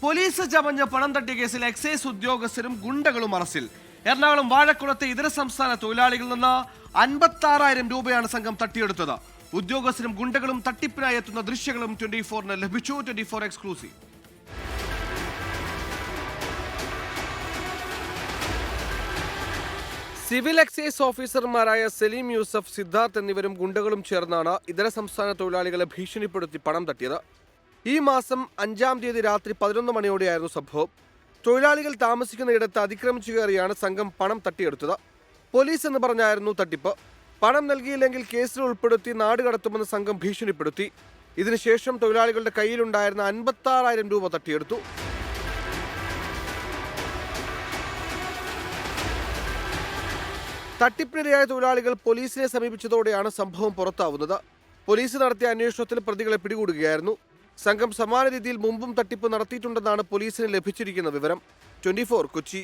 Police ചമഞ്ഞ പണം തട്ടിയ കേസിൽ എക്സൈസ് ഉദ്യോഗസ്ഥരും ഗുണ്ടകളും അറസ്റ്റിൽ. എറണാകുളം വാഴക്കുളത്തെ ഇതര സംസ്ഥാന തൊഴിലാളികളിൽ നിന്ന് 56,000 രൂപയാണ് സംഘം തട്ടിയെടുത്തത്. ഉദ്യോഗസ്ഥരും ഗുണ്ടകളും തട്ടിപ്പിനായി എത്തുന്ന ദൃശ്യങ്ങളും 24-ന് ലഭിച്ചു. 24 എക്സ്ക്ലൂസീവ്. സിവിൽ എക്സൈസ് ഓഫീസർമാരായ സലീം യൂസഫ്, സിദ്ധാർത്ഥ് എന്നിവരും ഗുണ്ടകളും ചേർന്നാണ് ഇതര സംസ്ഥാന തൊഴിലാളികളെ ഭീഷണിപ്പെടുത്തി പണം തട്ടിയത്. ഈ മാസം 5-ാം തീയതി രാത്രി 11 മണിയോടെയായിരുന്നു സംഭവം. തൊഴിലാളികൾ താമസിക്കുന്നയിടത്ത് അതിക്രമിച്ചു കയറിയാണ് സംഘം പണം തട്ടിയെടുത്തത്. പോലീസ് എന്ന് പറഞ്ഞായിരുന്നു തട്ടിപ്പ്. പണം നൽകിയില്ലെങ്കിൽ കേസിൽ ഉൾപ്പെടുത്തി നാട് കടത്തുമെന്ന് സംഘം ഭീഷണിപ്പെടുത്തി. ഇതിനുശേഷം തൊഴിലാളികളുടെ കയ്യിലുണ്ടായിരുന്ന 56,000 രൂപ തട്ടിയെടുത്തു. തട്ടിപ്പിനിരയായ തൊഴിലാളികൾ പോലീസിനെ സമീപിച്ചതോടെയാണ് സംഭവം പുറത്താവുന്നത്. പോലീസ് നടത്തിയ അന്വേഷണത്തിൽ പ്രതികളെ പിടികൂടുകയായിരുന്നു. സംഘം സമാന രീതിയിൽ മുമ്പും തട്ടിപ്പ് നടത്തിയിട്ടുണ്ടെന്നാണ് പോലീസിന് ലഭിച്ചിരിക്കുന്ന വിവരം. 24 കൊച്ചി.